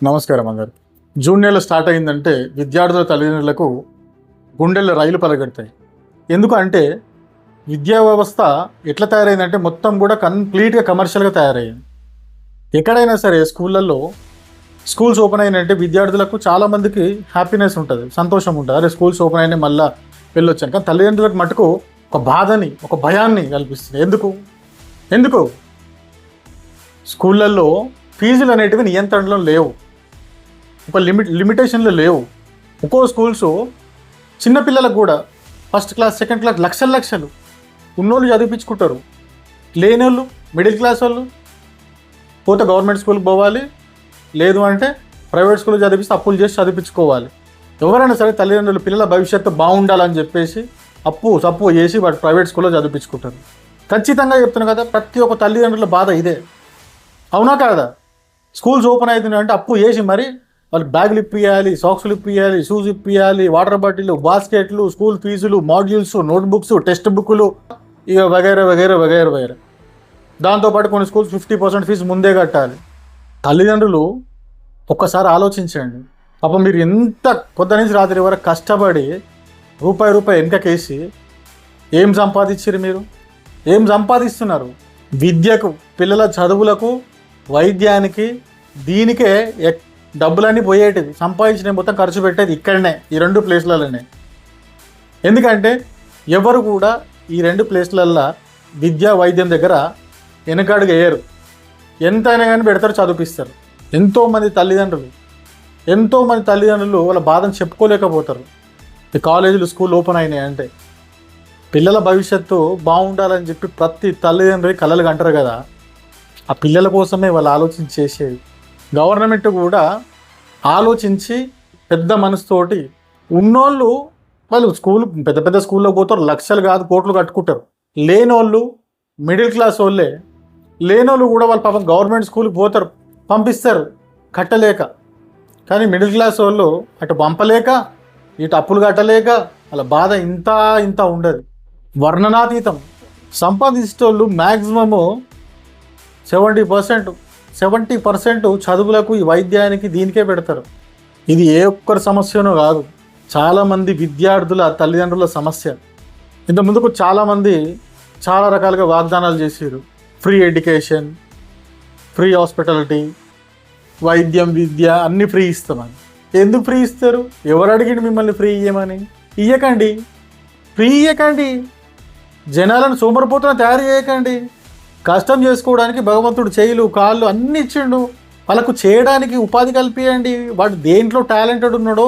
నమస్కారం అందరు. జూన్ నెల స్టార్ట్ అయిందంటే విద్యార్థుల తల్లిదండ్రులకు గుండెల్లో రైలు పరిగెడతాయి. ఎందుకు అంటే విద్యా వ్యవస్థ ఎట్లా తయారైందంటే మొత్తం కూడా కంప్లీట్గా కమర్షియల్గా తయారైంది. ఎక్కడైనా సరే స్కూల్స్ ఓపెన్ అయినంటే విద్యార్థులకు చాలామందికి హ్యాపీనెస్ ఉంటుంది, సంతోషం ఉంటుంది. అరే స్కూల్స్ ఓపెన్ అయినా మళ్ళీ వెళ్ళొచ్చాను. కానీ తల్లిదండ్రులకు మటుకు ఒక బాధని, ఒక భయాన్ని కల్పిస్తుంది. ఎందుకు స్కూళ్ళల్లో ఫీజులు అనేటివి నియంత్రణలో లేవు, ఒక లిమిటేషన్లు లేవు. ఒక్కో స్కూల్స్ చిన్నపిల్లలకు కూడా ఫస్ట్ క్లాస్ సెకండ్ క్లాస్ లక్షలు ఉన్నోళ్ళు చదివించుకుంటారు. లేనోళ్ళు మిడిల్ క్లాస్ వాళ్ళు పోతే గవర్నమెంట్ స్కూల్కి పోవాలి, లేదు అంటే ప్రైవేట్ స్కూల్ చదివిస్తే అప్పులు చేసి చదివించుకోవాలి. ఎవరైనా సరే తల్లిదండ్రులు పిల్లల భవిష్యత్తు బాగుండాలని చెప్పేసి సప్పు చేసి వాడు ప్రైవేట్ స్కూల్లో చదివించుకుంటారు. ఖచ్చితంగా చెప్తున్నాను కదా, ప్రతి ఒక్క తల్లిదండ్రుల బాధ ఇదే. అవునా కాదా? స్కూల్స్ ఓపెన్ అవుతున్నాయి అంటే అప్పు చేసి మరి వాళ్ళకి బ్యాగులు ఇప్పియాలి, సాక్స్లు ఇప్పియాలి, షూస్ ఇప్పియాలి, వాటర్ బాటిల్, బాస్కెట్లు, స్కూల్ ఫీజులు, మాడ్యూల్స్, నోట్బుక్స్, టెక్స్ట్ బుక్లు, ఇక వగైరా. దాంతోపాటు కొన్ని స్కూల్స్ 50% ఫీజు ముందే కట్టాలి. తల్లిదండ్రులు ఒక్కసారి ఆలోచించండి. పాపం మీరు ఎంత పొద్దు నుంచి రాత్రి వరకు కష్టపడి రూపాయి వెనకకేసి ఏం సంపాదించారు? మీరు ఏం సంపాదిస్తున్నారు? విద్యకు, పిల్లల చదువులకు, వైద్యానికి, దీనికే డబ్బులన్నీ పోయేటివి. సంపాదించిన మొత్తం ఖర్చు పెట్టేది ఇక్కడనే, ఈ 2 ప్లేస్లలోనే. ఎందుకంటే ఎవరు కూడా ఈ 2 ప్లేస్లల్లో విద్యా వైద్యం దగ్గర వెనకడుగు వేయరు. ఎంతైనా కానీ పెడతారు, చదివిస్తారు. ఎంతోమంది తల్లిదండ్రులు వాళ్ళ బాధను చెప్పుకోలేకపోతారు. ఈ కాలేజీలు, స్కూల్ ఓపెన్ అయినాయి అంటే పిల్లల భవిష్యత్తు బాగుండాలని చెప్పి ప్రతి తల్లిదండ్రులు కలలు కంటారు కదా, ఆ పిల్లల కోసమే వాళ్ళు ఆలోచించి చేసేది. గవర్నమెంట్ కూడా ఆలోచించి పెద్ద మనసుతోటి ఉన్నోళ్ళు వాళ్ళు పెద్ద స్కూల్లో పోతారు, లక్షలు కాదు కోట్లు కట్టుకుంటారు. లేనోళ్ళు మిడిల్ క్లాస్ వాళ్ళే, లేనోళ్ళు కూడా వాళ్ళు పాపం గవర్నమెంట్ స్కూల్కి పోతారు, పంపిస్తారు కట్టలేక. కానీ మిడిల్ క్లాస్ వాళ్ళు అటు పంపలేక, ఇటు అప్పులు కట్టలేక వాళ్ళ బాధ ఇంత ఉండదు, వర్ణనాతీతం. సంపాదించేటోళ్ళు మ్యాక్సిమము 70% చదువులకు, ఈ వైద్యానికి, దీనికే పెడతారు. ఇది ఏ ఒక్కరి సమస్యనో కాదు, చాలామంది విద్యార్థుల తల్లిదండ్రుల సమస్య. ఇంతకుముందుకు చాలామంది చాలా రకాలుగా వాగ్దానాలు చేసారు. ఫ్రీ ఎడ్యుకేషన్, ఫ్రీ హాస్పిటాలిటీ, వైద్యం, విద్య అన్నీ ఫ్రీ ఇస్తామని. ఎందుకు ఫ్రీ ఇస్తారు? ఎవరు అడిగిండు మిమ్మల్ని ఫ్రీ ఇవ్వమని? ఫ్రీ ఇవ్వకండి. జనాలను సోమరిపోతున్న తయారు చేయకండి. కష్టం చేసుకోవడానికి భగవంతుడు చేయిలు, కాళ్ళు అన్నీ ఇచ్చిండు. వాళ్ళకు చేయడానికి ఉపాధి కల్పించండి. వాడు దేంట్లో టాలెంటెడ్ ఉన్నాడో,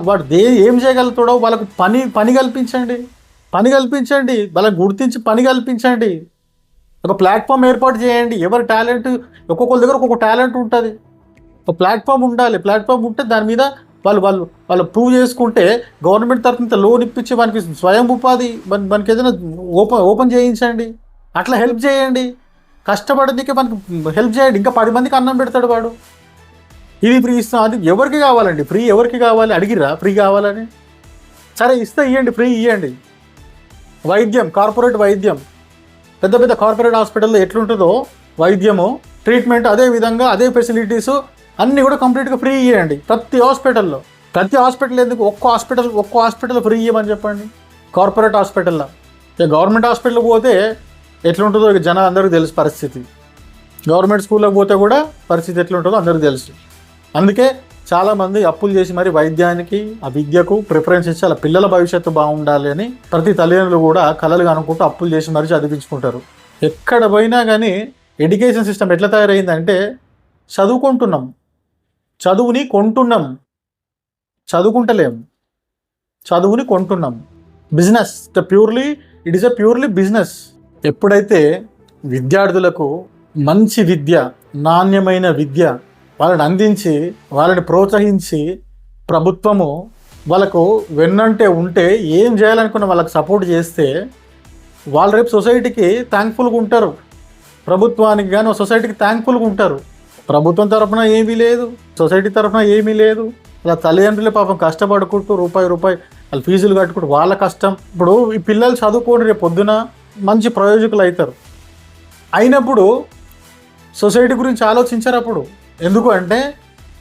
వాడు ఏం చేయగలుగుతాడో వాళ్ళకు పని కల్పించండి. వాళ్ళని గుర్తించి పని కల్పించండి. ఒక ప్లాట్ఫామ్ ఏర్పాటు చేయండి. ఎవరి టాలెంట్, ఒక్కొక్కరి దగ్గర ఒక్కొక్క టాలెంట్ ఉంటుంది. ఒక ప్లాట్ఫామ్ ఉండాలి. ప్లాట్ఫామ్ ఉంటే దాని మీద వాళ్ళు ప్రూవ్ చేసుకుంటే గవర్నమెంట్ తరఫున లోన్ ఇప్పించి మనకి స్వయం ఉపాధి, మనకి ఏదైనా ఓపెన్ చేయించండి. అట్లా హెల్ప్ చేయండి. కష్టపడేందుకే మనకు హెల్ప్ చేయండి. ఇంకా 10 మందికి అన్నం పెడతాడు వాడు. ఇది ఫ్రీ ఇస్తాం. అది ఎవరికి కావాలండి? ఫ్రీ ఎవరికి కావాలి? అడిగిరా ఫ్రీ కావాలని? సరే ఇస్తే ఇవ్వండి, ఫ్రీ ఇవ్వండి. వైద్యం, కార్పొరేట్ వైద్యం, పెద్ద కార్పొరేట్ హాస్పిటల్లో ఎట్లుంటుందో వైద్యము, ట్రీట్మెంట్, అదే విధంగా అదే ఫెసిలిటీసు అన్నీ కూడా కంప్లీట్గా ఫ్రీ ఇవ్వండి. ప్రతి హాస్పిటల్ ఎందుకు ఒక్క హాస్పిటల్ ఫ్రీ ఇవ్వమని చెప్పండి. కార్పొరేట్ హాస్పిటల్లో. ఇక గవర్నమెంట్ హాస్పిటల్కి పోతే ఎట్లుంటుందో ఇక జనాలు అందరికీ తెలుసు పరిస్థితి. గవర్నమెంట్ స్కూల్లోకి పోతే కూడా పరిస్థితి ఎట్లుంటుందో అందరికీ తెలుసు. అందుకే చాలామంది అప్పులు చేసి మరి వైద్యానికి, ఆ విద్యకు ప్రిఫరెన్స్ ఇచ్చి అలా పిల్లల భవిష్యత్తు బాగుండాలి అని ప్రతి తల్లిదండ్రులు కూడా కలలు అనుకుంటూ అప్పులు చేసి మరి చదివించుకుంటారు. ఎక్కడ పోయినా కానీ ఎడ్యుకేషన్ సిస్టమ్ ఎట్లా తయారైందంటే చదువుకుంటున్నాం, చదువుని కొంటున్నాం, చదువుకుంటలేము, చదువుని కొంటున్నాం. Business, it is a purely business. ఎప్పుడైతే విద్యార్థులకు మంచి విద్య, నాణ్యమైన విద్య వాళ్ళని అందించి, వాళ్ళని ప్రోత్సహించి ప్రభుత్వము వాళ్ళకు వెన్నంటే ఉంటే, ఏం చేయాలనుకున్న వాళ్ళకి సపోర్ట్ చేస్తే వాళ్ళు రేపు సొసైటీకి థ్యాంక్ఫుల్గా ఉంటారు. ప్రభుత్వానికి కానీ సొసైటీకి థ్యాంక్ఫుల్గా ఉంటారు. ప్రభుత్వం తరఫున ఏమీ లేదు, సొసైటీ తరఫున ఏమీ లేదు. అలా తల్లిదండ్రులే పాపం కష్టపడుకుంటూ రూపాయి వాళ్ళు ఫీజులు కట్టుకుంటూ వాళ్ళ కష్టం. ఇప్పుడు ఈ పిల్లలు చదువుకొని రేపు పొద్దున మంచి ప్రయోజకులు అవుతారు. అయినప్పుడు సొసైటీ గురించి ఆలోచించారు. అప్పుడు ఎందుకు అంటే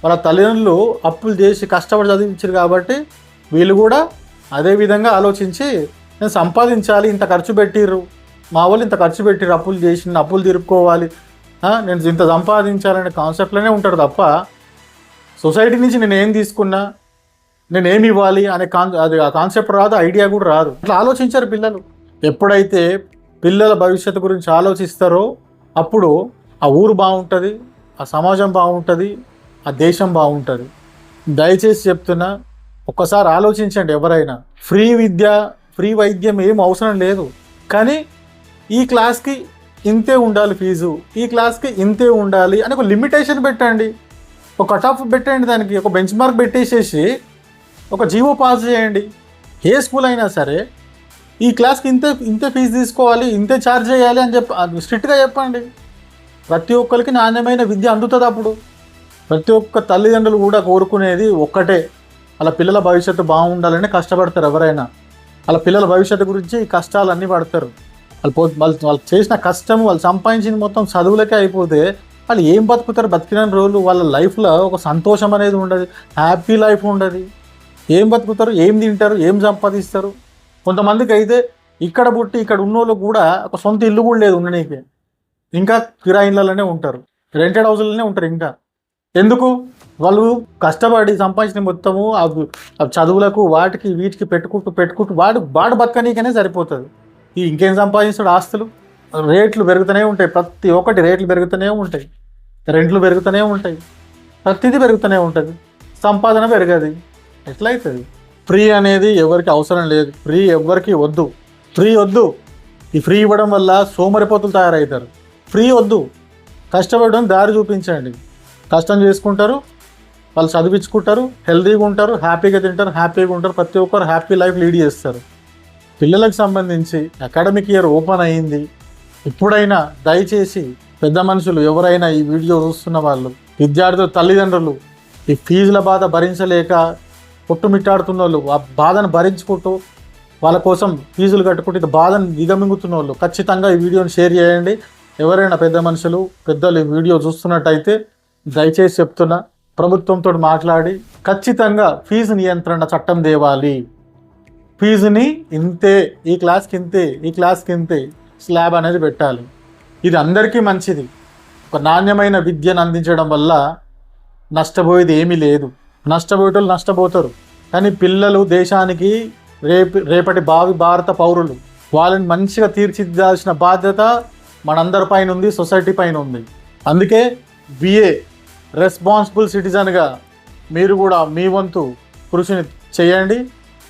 వాళ్ళ తల్లిదండ్రులు అప్పులు చేసి కష్టపడి చదివించారు కాబట్టి వీళ్ళు కూడా అదే విధంగా ఆలోచించి నేను సంపాదించాలి, ఇంత ఖర్చు పెట్టిర్రు, మా వాళ్ళు ఇంత ఖర్చు పెట్టిర్రు, అప్పులు చేసి అప్పులు తీరుపుకోవాలి, నేను ఇంత సంపాదించాలనే కాన్సెప్ట్లోనే ఉంటాడు తప్ప సొసైటీ నుంచి నేను ఏం తీసుకున్నా, నేను ఏమి ఇవ్వాలి అనే అది ఆ కాన్సెప్ట్ రాదు, ఐడియా కూడా రాదు. అట్లా ఆలోచించారు పిల్లలు. ఎప్పుడైతే పిల్లల భవిష్యత్తు గురించి ఆలోచిస్తారో అప్పుడు ఆ ఊరు బాగుంటుంది, ఆ సమాజం బాగుంటుంది, ఆ దేశం బాగుంటుంది. దయచేసి చెప్తున్నా, ఒక్కసారి ఆలోచించండి. ఎవరైనా ఫ్రీ విద్య, ఫ్రీ వైద్యం ఏం అవసరం లేదు, కానీ ఈ క్లాస్కి ఇంతే ఉండాలి ఫీజు, ఈ క్లాస్కి ఇంతే ఉండాలి అని ఒక లిమిటేషన్ పెట్టండి, ఒక కట్ ఆఫ్ పెట్టండి, దానికి ఒక బెంచ్ మార్క్ పెట్టేసేసి ఒక జీవో పాస్ చేయండి. ఏ స్కూల్ అయినా సరే ఈ క్లాస్కి ఇంతే ఫీజు తీసుకోవాలి, ఇంతే ఛార్జ్ చేయాలి అని స్ట్రిక్ట్గా చెప్పండి. ప్రతి ఒక్కరికి నాణ్యమైన విద్య అందుతుంది. అప్పుడు ప్రతి ఒక్క తల్లిదండ్రులు కూడా కోరుకునేది ఒక్కటే, అలా పిల్లల భవిష్యత్తు బాగుండాలని కష్టపడతారు. ఎవరైనా అలా పిల్లల భవిష్యత్తు గురించి ఈ కష్టాలన్నీ పడతారు. వాళ్ళు చేసిన కష్టం, వాళ్ళు సంపాదించింది మొత్తం చదువులకే అయిపోతే వాళ్ళు ఏం బతుకుతారు? బతికిన రోజులు వాళ్ళ లైఫ్లో ఒక సంతోషం అనేది ఉండదు, హ్యాపీ లైఫ్ ఉండదు. ఏం బతుకుతారు, ఏం తింటారు, ఏం సంపాదిస్తారు? కొంతమందికి అయితే ఇక్కడ పుట్టి ఇక్కడ ఉన్నోళ్ళు కూడా ఒక సొంత ఇల్లు కూడా లేదు ఉండడానికి, ఇంకా కిరాయి ఇళ్ళలోనే ఉంటారు, రెంటెడ్ హౌస్లోనే ఉంటారు. ఇంకా ఎందుకు? వాళ్ళు కష్టపడి సంపాదించిన మొత్తము చదువులకు వాటికి వీటికి పెట్టుకుంటూ వాడు బతకనీకనే సరిపోతుంది. ఇంకేం సంపాదిస్తాడు? ఆస్తులు రేట్లు పెరుగుతూనే ఉంటాయి, ప్రతి ఒక్కటి రేట్లు పెరుగుతూనే ఉంటాయి, రెంట్లు పెరుగుతూనే ఉంటాయి, ప్రతిదీ పెరుగుతూనే ఉంటుంది, సంపాదన పెరగదు. ఎట్లయితుంది? ఫ్రీ అనేది ఎవరికి అవసరం లేదు, ఫ్రీ ఎవరికి వద్దు, ఫ్రీ వద్దు. ఈ ఫ్రీ ఇవ్వడం వల్ల సోమరిపోతులు తయారవుతారు. ఫ్రీ వద్దు, కష్టపడడం దారి చూపించండి. కష్టం చేసుకుంటారు, వాళ్ళు చదివించుకుంటారు, హెల్తీగా ఉంటారు, హ్యాపీగా తింటారు, హ్యాపీగా ఉంటారు, ప్రతి ఒక్కరు హ్యాపీ లైఫ్ లీడ్ చేస్తారు. పిల్లలకు సంబంధించి అకాడమిక్ ఇయర్ ఓపెన్ అయ్యింది. ఇప్పుడైనా దయచేసి పెద్ద మనుషులు ఎవరైనా ఈ వీడియో చూస్తున్న వాళ్ళు, విద్యార్థులు, తల్లిదండ్రులు ఈ ఫీజుల బాధ భరించలేక కొట్టుమిట్టాడుతున్న వాళ్ళు, ఆ బాధను భరించుకుంటూ వాళ్ళ కోసం ఫీజులు కట్టుకుంటూ బాధను దిగమింగుతున్న వాళ్ళు ఖచ్చితంగా ఈ వీడియోని షేర్ చేయండి. ఎవరైనా పెద్ద మనుషులు, పెద్దలు ఈ వీడియో చూస్తున్నట్టయితే దయచేసి చెప్తున్నా, ప్రభుత్వంతో మాట్లాడి ఖచ్చితంగా ఫీజు నియంత్రణ చట్టం తేవాలి. ఫీజుని ఇంతే, ఈ క్లాస్కి ఇంతే, ఈ క్లాస్కి ఇంతే స్లాబ్ అనేది పెట్టాలి. ఇది అందరికీ మంచిది. ఒక నాణ్యమైన విద్యను అందించడం వల్ల నష్టపోయేది ఏమీ లేదు. నష్టపోయేటోళ్ళు నష్టపోతారు, కానీ పిల్లలు దేశానికి రేపటి భావి భారత పౌరులు. వాళ్ళని మంచిగా తీర్చిదిద్దాల్సిన బాధ్యత మనందరి పైన ఉంది, సొసైటీ పైన ఉంది. అందుకే బిఏ రెస్పాన్సిబుల్ సిటిజన్గా మీరు కూడా మీ వంతు కృషిని చేయండి.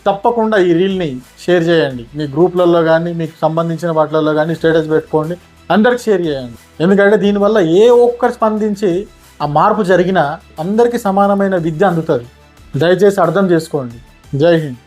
తప్పకుండా ఈ రీల్ని షేర్ చేయండి, మీ గ్రూప్లలో కానీ మీకు సంబంధించిన వాటిలలో కానీ స్టేటస్ పెట్టుకోండి, అందరికి షేర్ చేయండి. ఎందుకంటే దీనివల్ల ఏ ఒక్కరు స్పందించి ఆ మార్పు జరిగినా అందరికీ సమానమైన విద్య అందుతుంది. దయచేసి అర్థం చేసుకోండి. జై హింద్.